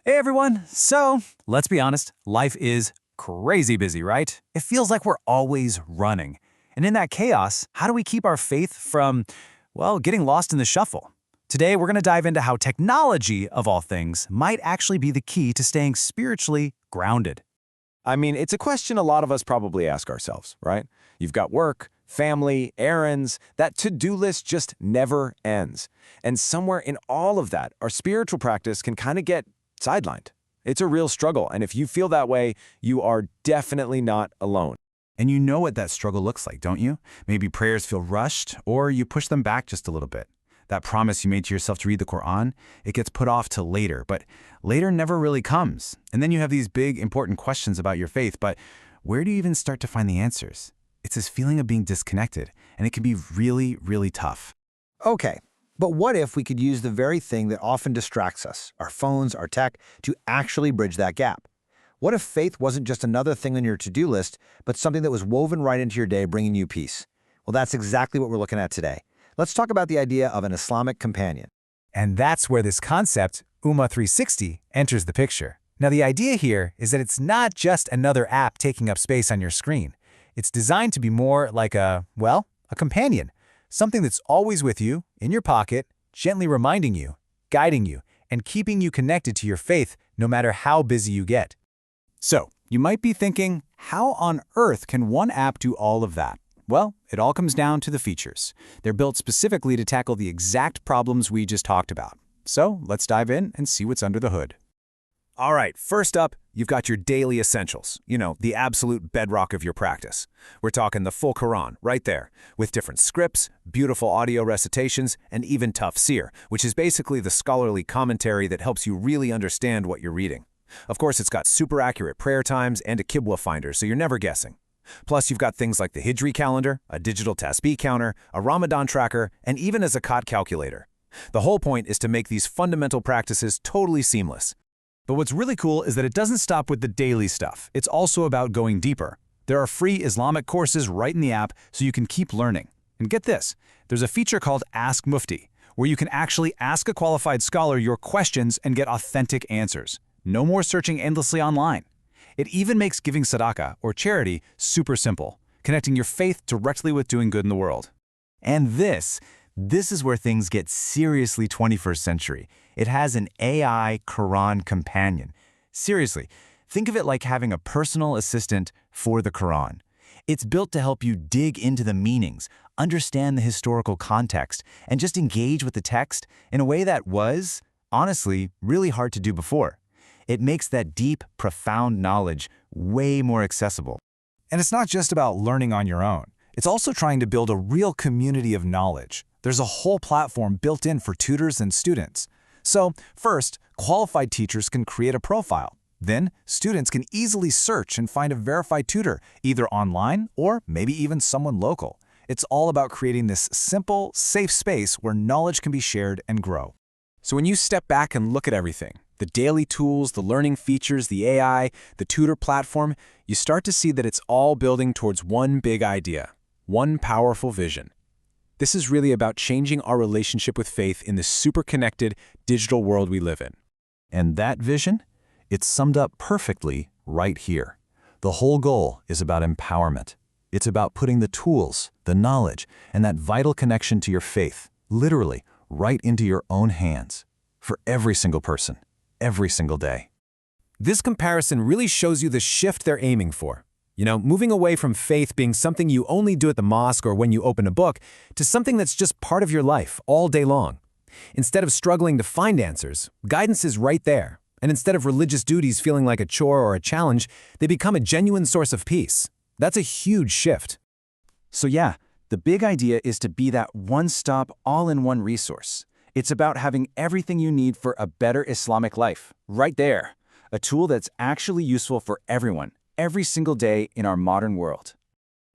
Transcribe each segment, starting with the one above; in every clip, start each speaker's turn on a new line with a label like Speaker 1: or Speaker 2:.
Speaker 1: Hey everyone! So, let's be honest, life is crazy busy, right? It feels like we're always running. And in that chaos, how do we keep our faith from, well, getting lost in the shuffle? Today, we're going to dive into how technology, of all things, might actually be the key to staying spiritually grounded.
Speaker 2: I mean, it's a question a lot of us probably ask ourselves, right? You've got work, family, errands, that to-do list just never ends. And somewhere in all of that, our spiritual practice can kind of get sidelined. It's a real struggle, and if you feel that way, you are definitely not alone.
Speaker 3: And you know what that struggle looks like, don't you? Maybe prayers feel rushed, or you push them back just a little bit. That promise you made to yourself to read the Quran, it gets put off till later, but later never really comes. And then you have these big, important questions about your faith, but where do you even start to find the answers? It's this feeling of being disconnected, and it can be really, really tough.
Speaker 4: Okay, but what if we could use the very thing that often distracts us, our phones, our tech, to actually bridge that gap? What if faith wasn't just another thing on your to-do list, but something that was woven right into your day, bringing you peace? Well, that's exactly what we're looking at today. Let's talk about the idea of an Islamic companion.
Speaker 1: And that's where this concept, Ummah360, enters the picture. Now, the idea here is that it's not just another app taking up space on your screen. It's designed to be more like a companion, something that's always with you, in your pocket, gently reminding you, guiding you, and keeping you connected to your faith no matter how busy you get. So, you might be thinking, how on earth can one app do all of that? Well, it all comes down to the features. They're built specifically to tackle the exact problems we just talked about. So, let's dive in and see what's under the hood.
Speaker 5: All right, first up, you've got your daily essentials, the absolute bedrock of your practice. We're talking the full Quran, right there, with different scripts, beautiful audio recitations, and even Tafsir, which is basically the scholarly commentary that helps you really understand what you're reading. Of course, it's got super accurate prayer times and a Qibla finder, so you're never guessing. Plus, you've got things like the Hijri calendar, a digital Tasbeeh counter, a Ramadan tracker, and even a Zakat calculator. The whole point is to make these fundamental practices totally seamless.
Speaker 1: But what's really cool is that it doesn't stop with the daily stuff. It's also about going deeper. There are free Islamic courses right in the app so you can keep learning. And get this, there's a feature called Ask Mufti, where you can actually ask a qualified scholar your questions and get authentic answers. No more searching endlessly online. It even makes giving sadaqah, or charity, super simple, connecting your faith directly with doing good in the world.
Speaker 3: And this is where things get seriously 21st century. It has an AI Quran companion. Seriously, think of it like having a personal assistant for the Quran. It's built to help you dig into the meanings, understand the historical context, and just engage with the text in a way that was, honestly, really hard to do before. It makes that deep, profound knowledge way more accessible.
Speaker 1: And it's not just about learning on your own. It's also trying to build a real community of knowledge. There's a whole platform built in for tutors and students. So, first, qualified teachers can create a profile. Then, students can easily search and find a verified tutor, either online or maybe even someone local. It's all about creating this simple, safe space where knowledge can be shared and grow.
Speaker 5: So when you step back and look at everything, the daily tools, the learning features, the AI, the tutor platform, you start to see that it's all building towards one big idea, one powerful vision. This is really about changing our relationship with faith in this super connected digital world we live in.
Speaker 3: And that vision? It's summed up perfectly right here. The whole goal is about empowerment. It's about putting the tools, the knowledge, and that vital connection to your faith, literally, right into your own hands, for every single person, every single day.
Speaker 5: This comparison really shows you the shift they're aiming for. Moving away from faith being something you only do at the mosque or when you open a book, to something that's just part of your life all day long. Instead of struggling to find answers, guidance is right there. And instead of religious duties feeling like a chore or a challenge, they become a genuine source of peace. That's a huge shift.
Speaker 3: So yeah, the big idea is to be that one-stop, all-in-one resource. It's about having everything you need for a better Islamic life, right there. A tool that's actually useful for everyone, every single day in our modern world.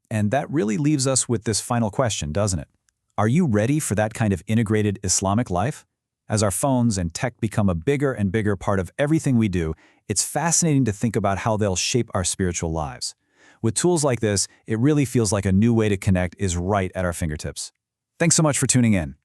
Speaker 1: And that really leaves us with this final question, doesn't it? Are you ready for that kind of integrated Islamic life? As our phones and tech become a bigger and bigger part of everything we do, it's fascinating to think about how they'll shape our spiritual lives. With tools like this, it really feels like a new way to connect is right at our fingertips. Thanks so much for tuning in.